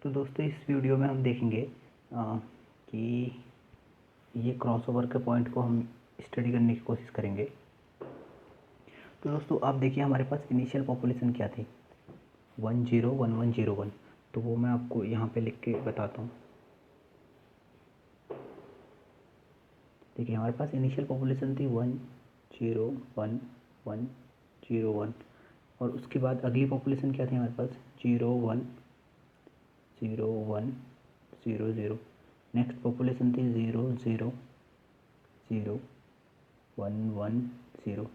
तो दोस्तों इस वीडियो में हम देखेंगे कि ये क्रॉसओवर के पॉइंट को हम स्टडी करने की कोशिश करेंगे। तो दोस्तों आप देखिए हमारे पास इनिशियल पॉपुलेशन क्या थी 101101। तो वो मैं आपको यहाँ पे लिख के बताता हूँ। देखिए हमारे पास इनिशियल पॉपुलेशन थी 101101 और उसके बाद अगली पॉपुलेशन क्या थी हमारे पास 010100। नेक्स्ट पॉपुलेशन थी 000110।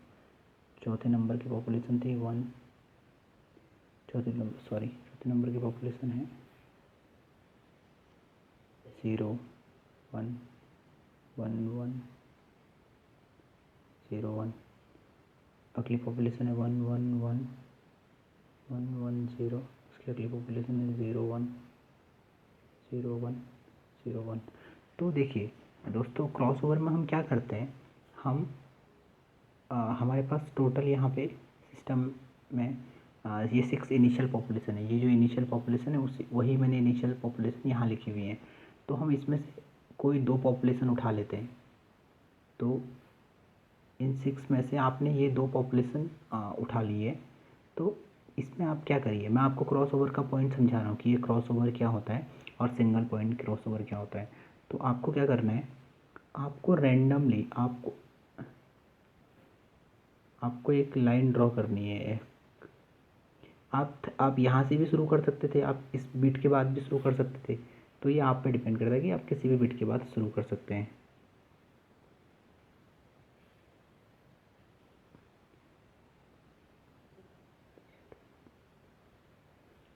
चौथे नंबर की पॉपुलेशन थी चौथे नंबर की पॉपुलेशन है 011101। अगली पॉपुलेशन है 111110। उसकी अगली पॉपुलेशन है 010101। तो देखिए दोस्तों क्रॉसओवर में हम क्या करते हैं, हम हमारे पास टोटल यहाँ पे सिस्टम में ये 6 इनिशियल पॉपुलेशन है। ये जो इनिशियल पॉपुलेशन है उसी वही मैंने इनिशियल पॉपुलेशन यहाँ लिखी हुई है। तो हम इसमें से कोई 2 पॉपुलेशन उठा लेते हैं। तो इन 6 में से आपने ये 2 पॉपुलेशन उठा ली है। तो इसमें आप क्या करिए, मैं आपको क्रॉसओवर का पॉइंट समझा रहा हूँ कि ये क्रॉसओवर क्या होता है और सिंगल पॉइंट क्रॉसओवर क्या होता है। तो आपको क्या करना है, आपको रैंडमली आपको एक लाइन ड्रॉ करनी है। आप यहाँ से भी शुरू कर सकते थे, आप इस बिट के बाद भी शुरू कर सकते थे। तो ये आप पे डिपेंड करता है कि आप किसी भी बिट के बाद शुरू कर सकते हैं।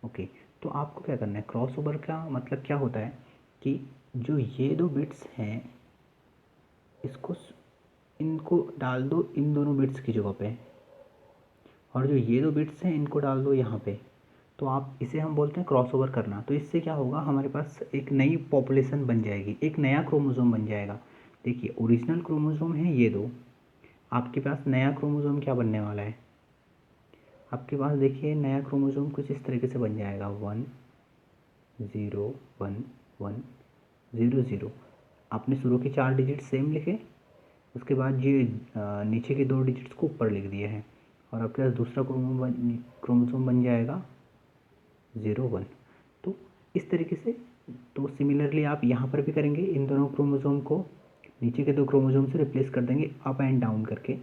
ओके, तो आपको क्या करना है, क्रॉसओवर का मतलब क्या होता है कि जो ये 2 बिट्स हैं इनको डाल दो इन दोनों बिट्स की जगह पे, और जो ये 2 बिट्स हैं इनको डाल दो यहाँ पे। तो आप इसे हम बोलते हैं क्रॉसओवर करना। तो इससे क्या होगा, हमारे पास एक नई पॉपुलेशन बन जाएगी, एक नया क्रोमोसोम बन जाएगा। देखिए ओरिजिनल क्रोमोसोम है ये 2, आपके पास नया क्रोमोसोम क्या बनने वाला है, आपके पास देखिए नया क्रोमोसोम कुछ इस तरीके से बन जाएगा 101100। आपने शुरू के 4 डिजिट सेम लिखे, उसके बाद ये नीचे के 2 डिजिट्स को ऊपर लिख दिए हैं और आपके पास दूसरा क्रोमोसोम बन जाएगा 01। तो इस तरीके से, तो सिमिलरली आप यहाँ पर भी करेंगे, इन दोनों क्रोमोसोम को नीचे के 2 क्रोमोसोम से रिप्लेस कर देंगे अप एंड डाउन करके।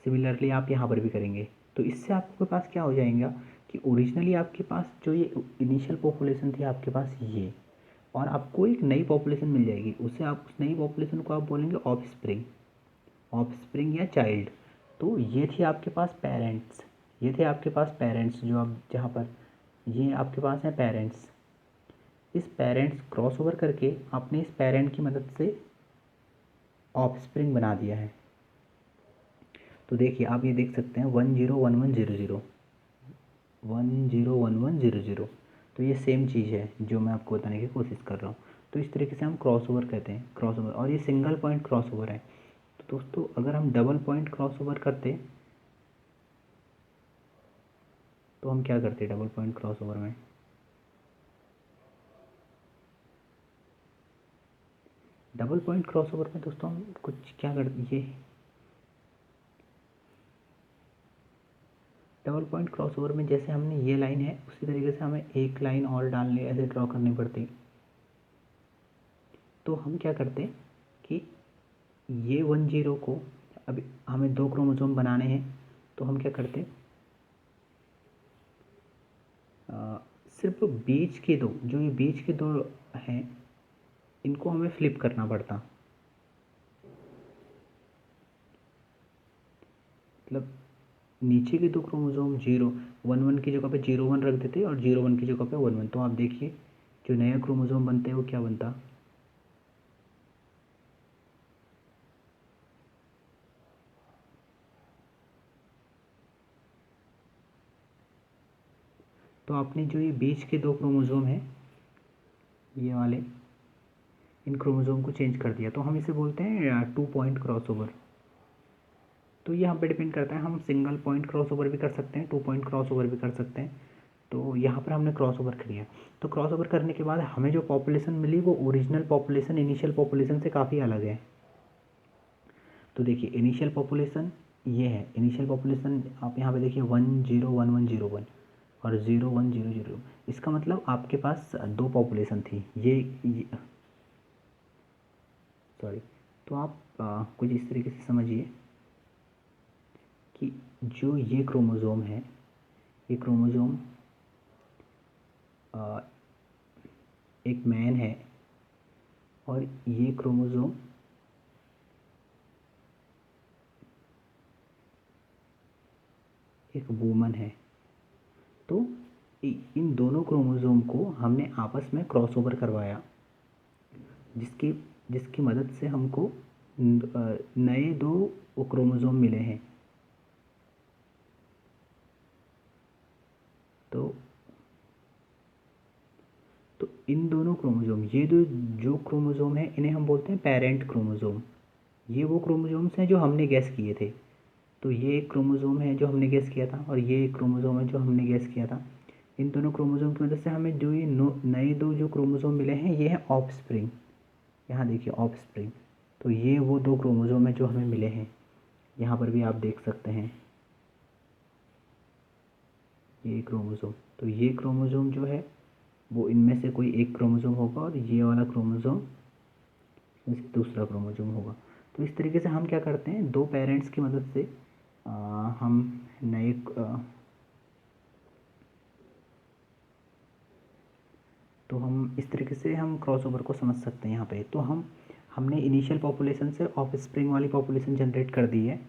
सिमिलरली आप यहाँ पर भी करेंगे। तो इससे आपके पास क्या हो जाएगा कि ओरिजिनली आपके पास जो ये इनिशियल पॉपुलेशन थी आपके पास ये, और आपको एक नई पॉपुलेशन मिल जाएगी। उसे आप उस नई पॉपुलेशन को आप बोलेंगे ऑफस्प्रिंग या चाइल्ड। तो ये थे आपके पास पेरेंट्स, जो आप जहाँ पर ये आपके पास हैं पेरेंट्स। इस पेरेंट्स क्रॉस ओवर करके आपने इस पेरेंट की मदद से ऑफस्प्रिंग बना दिया है। तो देखिए आप ये देख सकते हैं 101100। तो ये सेम चीज़ है जो मैं आपको बताने की कोशिश कर रहा हूँ। तो इस तरीके से हम क्रॉसओवर कहते हैं, क्रॉसओवर, और ये सिंगल पॉइंट क्रॉसओवर है। तो दोस्तों अगर हम डबल पॉइंट क्रॉसओवर करते तो हम क्या करते डबल पॉइंट क्रॉसओवर में, दोस्तों हम कुछ क्या करते, ये डबल पॉइंट क्रॉसओवर में जैसे हमने ये लाइन है उसी तरीके से हमें एक लाइन और डालने ऐसे ड्रॉ करनी पड़ती। तो हम क्या करते कि ये 10 को, अभी हमें 2 क्रोमोसोम बनाने हैं, तो हम क्या करते सिर्फ बीच के 2, जो ये बीच के 2 हैं इनको हमें फ्लिप करना पड़ता। मतलब नीचे के 2 क्रोमोसोम 011 की जगह पे 01 रख देते और 01 की जगह पे 11। तो आप देखिए जो नया क्रोमोसोम बनते हैं वो क्या बनता, तो आपने जो ये बीच के 2 क्रोमोसोम हैं ये वाले, इन क्रोमोसोम को चेंज कर दिया। तो हम इसे बोलते हैं 2 पॉइंट क्रॉसओवर। तो ये यहाँ पे डिपेंड करता है, हम सिंगल पॉइंट क्रॉसओवर भी कर सकते हैं, 2 पॉइंट क्रॉसओवर भी कर सकते हैं। तो यहाँ पर हमने क्रॉस ओवर किया। तो क्रॉस ओवर करने के बाद हमें जो पॉपुलेशन मिली वो ओरिजिनल पॉपुलेशन, इनिशियल पॉपुलेशन से काफ़ी अलग है। तो देखिए इनिशियल पॉपुलेशन ये है, इनिशियल पॉपुलेशन आप यहाँ पे देखिए 101101 और 01000। इसका मतलब आपके पास दो पॉपुलेशन थी, ये सॉरी। तो आप कुछ इस तरीके से समझिए कि जो ये क्रोमोज़ोम है, ये क्रोमोज़ोम एक मैन है और ये क्रोमोज़ोम एक वूमन है। तो इन दोनों क्रोमोज़ोम को हमने आपस में क्रॉस ओवर करवाया, जिसकी जिसकी मदद से हमको नए दो क्रोमोज़ोम मिले हैं। तो इन दोनों क्रोमोज़ोम, ये जो क्रोमोज़ोम है इन्हें हम बोलते हैं पेरेंट क्रोमोज़ोम। ये वो क्रोमोज़ोम्स हैं जो हमने गैस किए थे। तो ये एक क्रोमोज़ोम है जो हमने गैस किया था और ये एक क्रोमोज़ोम है जो हमने गैस किया था। इन दोनों क्रोमोज़ोम की मदद से हमें जो ये नए दो जो क्रोमोज़ोम मिले हैं ये हैं ऑफस्प्रिंग। यहाँ देखिए ऑफस्प्रिंग। तो ये वो दो क्रोमोज़ोम हैं जो हमें मिले हैं। यहाँ पर भी आप देख सकते हैं ये क्रोमोज़ोम। तो ये क्रोमोज़ोम जो है वो इनमें से कोई एक क्रोमोज़ोम होगा और ये वाला क्रोमोज़ोम इसमें से दूसरा क्रोमोज़ोम होगा। तो इस तरीके से हम क्या करते हैं, दो पेरेंट्स की मदद से हम नए तो हम इस तरीके से हम क्रॉस ओवर को समझ सकते हैं यहाँ पे। तो हमने इनिशियल पॉपुलेशन से ऑफस्प्रिंग वाली पॉपुलेशन जनरेट कर दी है।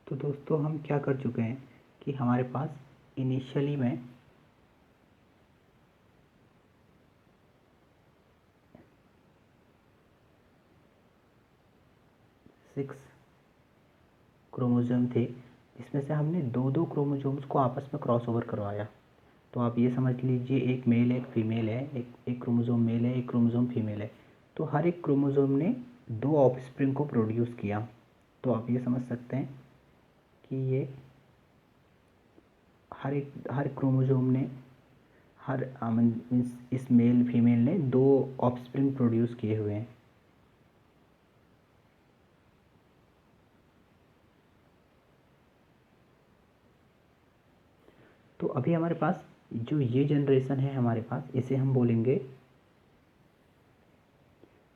तो दोस्तों हम क्या कर चुके हैं कि हमारे पास इनिशियली में 6 क्रोमोज़ोम थे, जिसमें से हमने दो दो क्रोमोज़ोम्स को आपस में क्रॉस ओवर करवाया। तो आप ये समझ लीजिए एक मेल है एक फीमेल है, एक क्रोमोज़ोम मेल है एक क्रोमोज़ोम फीमेल है। तो हर एक क्रोमोज़ोम ने दो ऑफस्प्रिंग को प्रोड्यूस किया। तो आप ये समझ सकते हैं कि ये हर क्रोमोज़ोम ने हर इस मेल फीमेल ने दो ऑफस्प्रिंग प्रोड्यूस किए हुए हैं। तो अभी हमारे पास जो ये जनरेशन है हमारे पास, इसे हम बोलेंगे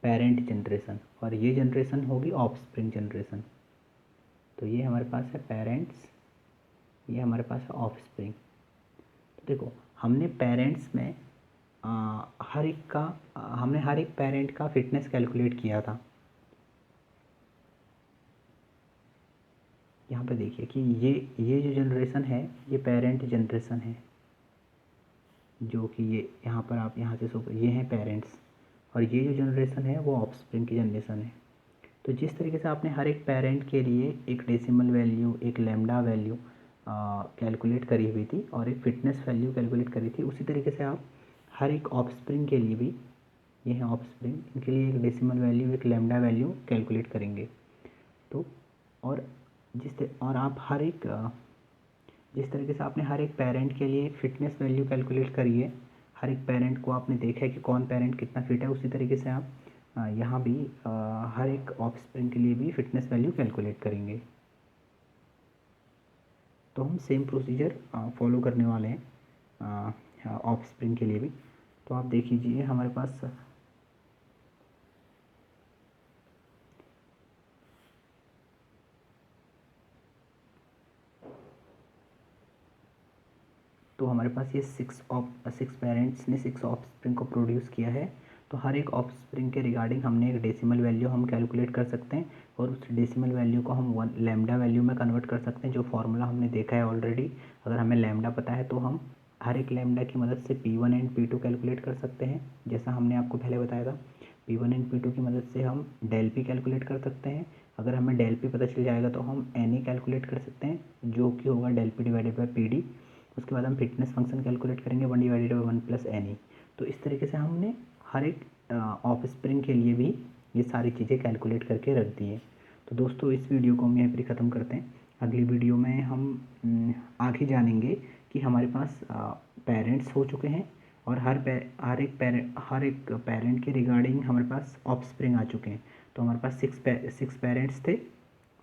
पेरेंट जनरेशन और ये जनरेशन होगी ऑफस्प्रिंग जनरेशन। तो ये हमारे पास है पेरेंट्स, ये हमारे पास है ऑफस्प्रिंग। तो देखो हमने पेरेंट्स में हमने हर एक पेरेंट का फिटनेस कैलकुलेट किया था। यहाँ पे देखिए कि ये जो जनरेशन है ये पेरेंट जनरेशन है, जो कि ये यहाँ पर आप यहाँ से ये हैं पेरेंट्स और ये जो जनरेशन है वो ऑफस्प्रिंग की जनरेशन है। तो जिस तरीके से आपने हर एक पेरेंट के लिए एक डेसिमल वैल्यू, एक लैम्डा वैल्यू कैलकुलेट करी हुई थी और एक फिटनेस वैल्यू कैलकुलेट करी थी, उसी तरीके से आप हर एक ऑफस्प्रिंग के लिए भी, ये है ऑफस्प्रिंग, इनके लिए एक डेसिमल वैल्यू, एक लैम्डा वैल्यू कैलकुलेट करेंगे। तो और और आप जिस तरीके से आपने हर एक पेरेंट के लिए फिटनेस वैल्यू कैलकुलेट करी है, हर एक पेरेंट को आपने देखा है कि कौन पेरेंट कितना फिट है, उसी तरीके से आप यहाँ भी हर एक ऑफस्प्रिंग के लिए भी फिटनेस वैल्यू कैलकुलेट करेंगे। तो हम सेम प्रोसीजर फॉलो करने वाले हैं ऑफस्प्रिंग के लिए भी। तो आप देख लीजिए हमारे पास ये 6 पेरेंट्स ने 6 ऑफस्प्रिंग को प्रोड्यूस किया है। तो हर एक ऑफस्प्रिंग के रिगार्डिंग हमने एक डेसिमल वैल्यू हम कैलकुलेट कर सकते हैं और उस डेसिमल वैल्यू को हम लैम्डा वैल्यू में कन्वर्ट कर सकते हैं, जो फार्मूला हमने देखा है ऑलरेडी। अगर हमें लैम्डा पता है तो हम हर एक लैम्डा की मदद से P1 एंड P2 कैलकुलेट कर सकते हैं, जैसा हमने आपको पहले बताया था। P1 एंड P2 की मदद से हम डेल P कैलकुलेट कर सकते हैं। अगर हमें डेल P पता चल जाएगा तो हम NA कैलकुलेट कर सकते हैं, जो कि होगा del P divided by PD। उसके बाद हम फिटनेस फंक्शन कैलकुलेट करेंगे 1/1 + NE। तो इस तरीके से हमने हर एक ऑफ स्प्रिंग के लिए भी ये सारी चीज़ें कैलकुलेट करके रख दी है। तो दोस्तों इस वीडियो को हम यहीं पर ख़त्म करते हैं। अगली वीडियो में हम आगे जानेंगे कि हमारे पास पेरेंट्स हो चुके हैं और हर एक पेरेंट के रिगार्डिंग हमारे पास ऑफस्प्रिंग आ चुके हैं। तो हमारे पास 6 पेरेंट्स थे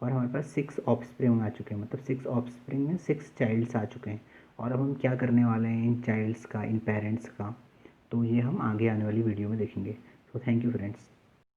और हमारे पास 6 ऑफस्प्रिंग आ चुके हैं, मतलब 6 ऑफस्प्रिंग में 6 चाइल्ड्स आ चुके हैं। और अब हम क्या करने वाले हैं इन चाइल्ड्स का, इन पेरेंट्स का, तो ये हम आगे आने वाली वीडियो में देखेंगे। तो थैंक यू फ्रेंड्स।